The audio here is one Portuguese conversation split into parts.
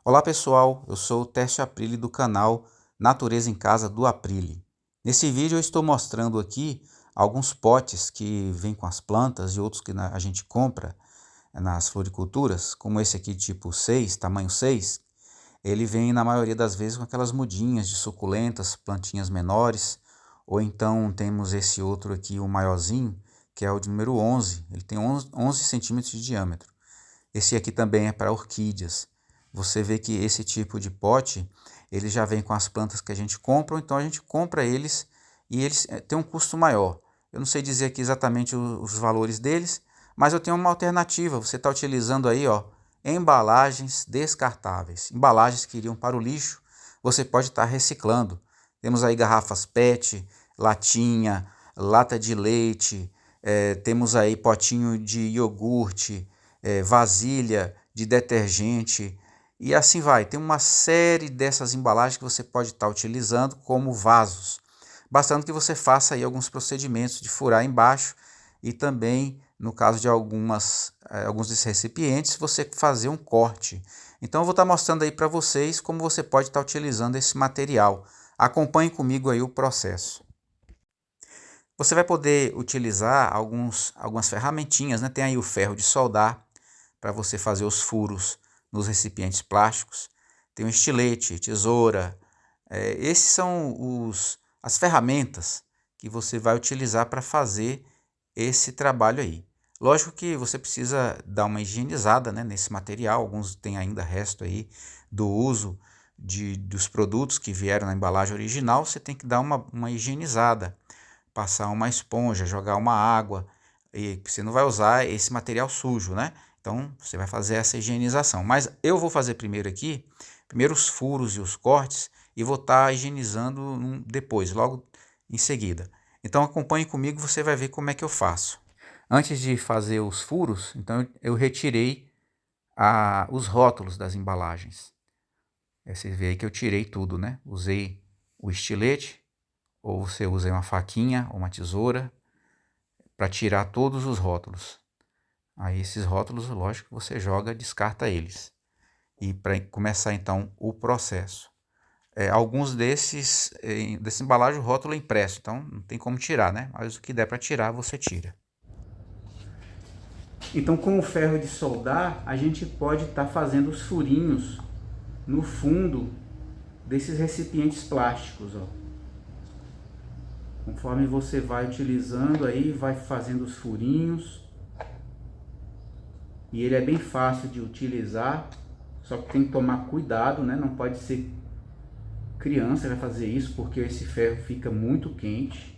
Olá pessoal, eu sou o Teste Aprile do canal Natureza em Casa do Aprile. Nesse vídeo eu estou mostrando aqui alguns potes que vêm com as plantas e outros que a gente compra nas floriculturas, como esse aqui tipo 6, tamanho 6. Ele vem na maioria das vezes com aquelas mudinhas de suculentas, plantinhas menores, ou então temos esse outro aqui, o maiorzinho, que é o de número 11, ele tem 11 centímetros de diâmetro. Esse aqui também é para orquídeas. Você vê que esse tipo de pote, ele já vem com as plantas que a gente compra, ou então a gente compra eles e eles têm um custo maior. Eu não sei dizer aqui exatamente os valores deles, mas eu tenho uma alternativa. Você está utilizando aí, ó, embalagens descartáveis, embalagens que iriam para o lixo, você pode estar reciclando. Temos aí garrafas PET, latinha, lata de leite, temos aí potinho de iogurte, vasilha de detergente e assim vai. Tem uma série dessas embalagens que você pode estar utilizando como vasos, bastando que você faça aí alguns procedimentos de furar embaixo e também, no caso de alguns desses recipientes, você fazer um corte. Então eu vou estar mostrando aí para vocês como você pode estar utilizando esse material. Acompanhe comigo aí o processo. Você vai poder utilizar algumas ferramentinhas, né? Tem aí o ferro de soldar, para você fazer os furos nos recipientes plásticos. Tem um estilete, tesoura. Esses são as ferramentas que você vai utilizar para fazer esse trabalho aí. Lógico que você precisa dar uma higienizada, né, nesse material. Alguns têm ainda resto aí do uso dos produtos que vieram na embalagem original. Você tem que dar uma higienizada, passar uma esponja, jogar uma água. E você não vai usar esse material sujo, né? Então, você vai fazer essa higienização. Mas eu vou fazer primeiro aqui, os furos e os cortes, e vou estar higienizando depois, logo em seguida. Então, acompanhe comigo, você vai ver como é que eu faço. Antes de fazer os furos, então eu retirei os rótulos das embalagens. Você vê aí que eu tirei tudo, né? Usei o estilete, ou você usa uma faquinha ou uma tesoura, para tirar todos os rótulos. Aí esses rótulos, lógico, você joga, descarta eles. E para começar então o processo. Alguns dessa embalagem o rótulo é impresso, então não tem como tirar, né? Mas o que der para tirar, você tira. Então, com o ferro de soldar, a gente pode estar fazendo os furinhos no fundo desses recipientes plásticos, ó. Conforme você vai utilizando aí, vai fazendo os furinhos. E ele é bem fácil de utilizar, só que tem que tomar cuidado, né? Não pode ser criança vai fazer isso, porque esse ferro fica muito quente,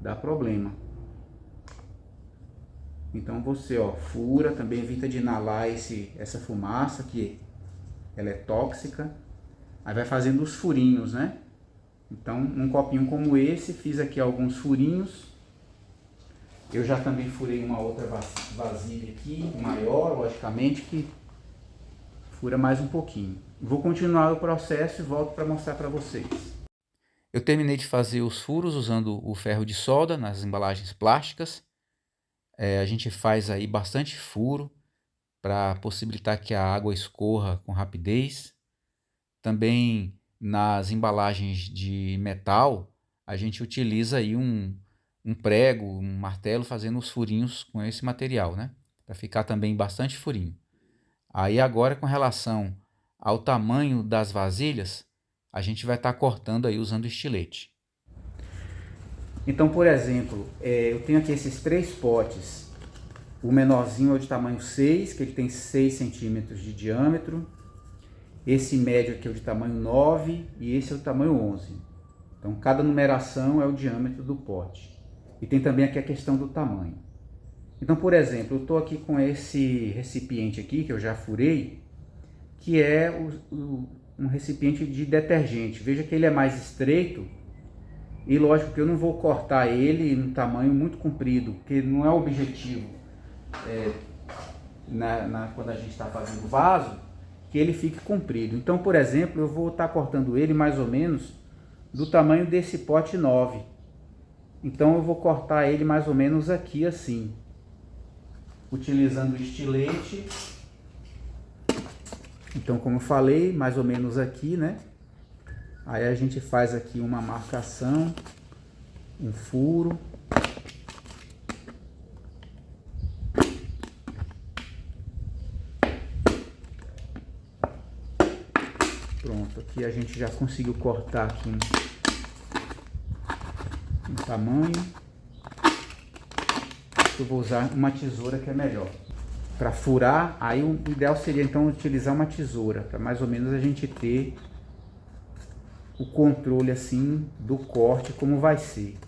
dá problema. Então você, ó, fura, também evita de inalar essa fumaça, que ela é tóxica. Aí vai fazendo os furinhos, né? Então, num copinho como esse, fiz aqui alguns furinhos. Eu já também furei uma outra vasilha aqui, maior, logicamente, que fura mais um pouquinho. Vou continuar o processo e volto para mostrar para vocês. Eu terminei de fazer os furos usando o ferro de solda nas embalagens plásticas. A gente faz aí bastante furo para possibilitar que a água escorra com rapidez. Também nas embalagens de metal, a gente utiliza aí um prego, um martelo, fazendo os furinhos com esse material, né? Para ficar também bastante furinho. Aí agora, com relação ao tamanho das vasilhas, a gente vai estar cortando aí usando estilete. Então, por exemplo, eu tenho aqui esses 3 potes. O menorzinho é o de tamanho 6, que ele tem 6 centímetros de diâmetro. Esse médio aqui é o de tamanho 9 e esse é o tamanho 11. Então, cada numeração é o diâmetro do pote. E tem também aqui a questão do tamanho. Então, por exemplo, eu estou aqui com esse recipiente aqui, que eu já furei, que é um recipiente de detergente. Veja que ele é mais estreito e lógico que eu não vou cortar ele em tamanho muito comprido, porque não é o objetivo quando a gente está fazendo vaso, que ele fique comprido. Então, por exemplo, eu vou estar cortando ele mais ou menos do tamanho desse pote 9. Então eu vou cortar ele mais ou menos aqui assim, utilizando o estilete Então, como eu falei, mais ou menos aqui, né? Aí a gente faz aqui uma marcação, um furo. Pronto, aqui a gente já conseguiu cortar aqui um tamanho. Eu vou usar uma tesoura que é melhor. Para furar, aí o ideal seria então utilizar uma tesoura, para mais ou menos a gente ter o controle assim do corte, como vai ser.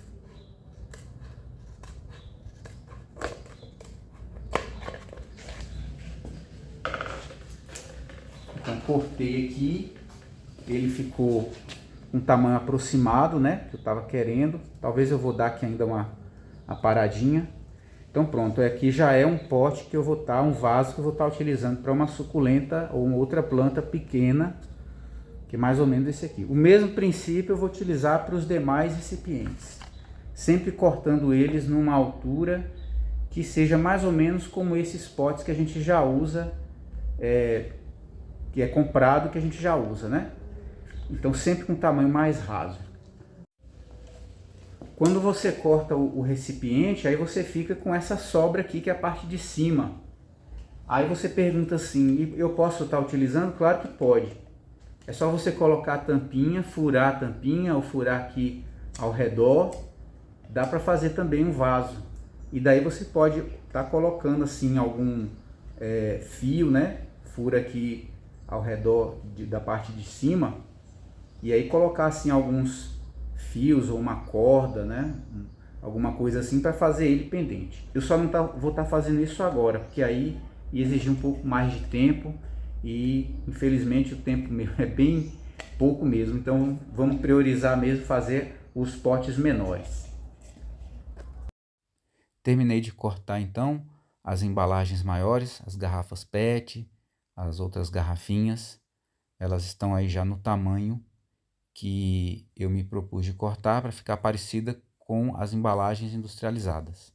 Então cortei aqui, ele ficou um tamanho aproximado, né, que eu estava querendo. Talvez eu vou dar aqui ainda uma paradinha. Então pronto, aqui já é um pote que eu vou estar, um vaso que eu vou estar utilizando para uma suculenta ou uma outra planta pequena, que é mais ou menos esse aqui. O mesmo princípio eu vou utilizar para os demais recipientes, sempre cortando eles numa altura que seja mais ou menos como esses potes que a gente já usa, que é comprado, que a gente já usa, né? Então sempre com um tamanho mais raso. Quando você corta o recipiente, aí você fica com essa sobra aqui, que é a parte de cima. Aí você pergunta assim, eu posso estar utilizando? Claro que pode. É só você colocar a tampinha, furar a tampinha ou furar aqui ao redor. Dá para fazer também um vaso. E daí você pode estar colocando assim algum fio, né? Fura aqui ao redor da parte de cima. E aí colocar assim alguns fios ou uma corda, né? Alguma coisa assim para fazer ele pendente. Eu só não vou estar fazendo isso agora, porque aí ia exigir um pouco mais de tempo e infelizmente o tempo meu é bem pouco mesmo. Então vamos priorizar mesmo fazer os potes menores. Terminei de cortar então as embalagens maiores, as garrafas PET, as outras garrafinhas. Elas estão aí já no tamanho que eu me propus de cortar para ficar parecida com as embalagens industrializadas.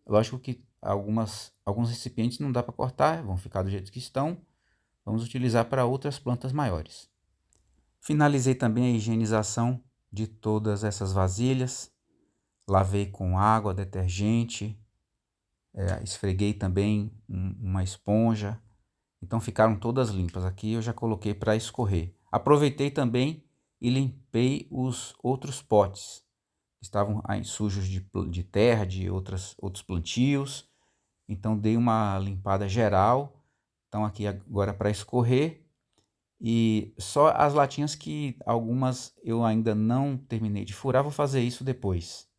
Lógico que alguns recipientes não dá para cortar, vão ficar do jeito que estão. Vamos utilizar para outras plantas maiores. Finalizei também a higienização de todas essas vasilhas. Lavei com água, detergente, esfreguei também uma esponja. Então ficaram todas limpas. Aqui eu já coloquei para escorrer. Aproveitei também e limpei os outros potes. Estavam aí sujos de terra, de outros plantios. Então dei uma limpada geral. Então aqui agora para escorrer. E só as latinhas que algumas eu ainda não terminei de furar, vou fazer isso depois.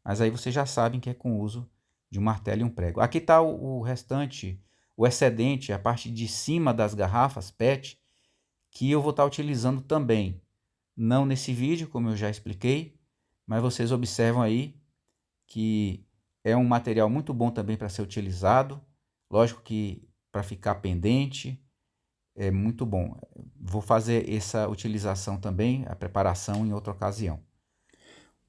Mas aí vocês já sabem que é com o uso de um martelo e um prego. Aqui está o restante, o excedente, a parte de cima das garrafas PET, que eu vou estar utilizando também. Não nesse vídeo, como eu já expliquei, mas vocês observam aí que é um material muito bom também para ser utilizado. Lógico que para ficar pendente, é muito bom. Vou fazer essa utilização também, a preparação em outra ocasião.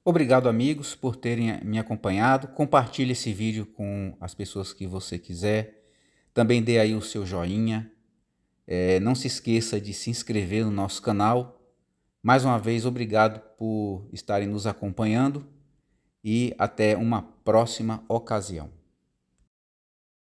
Obrigado, amigos, por terem me acompanhado. Compartilhe esse vídeo com as pessoas que você quiser. Também dê aí o seu joinha. Não se esqueça de se inscrever no nosso canal. Mais uma vez, obrigado por estarem nos acompanhando e até uma próxima ocasião.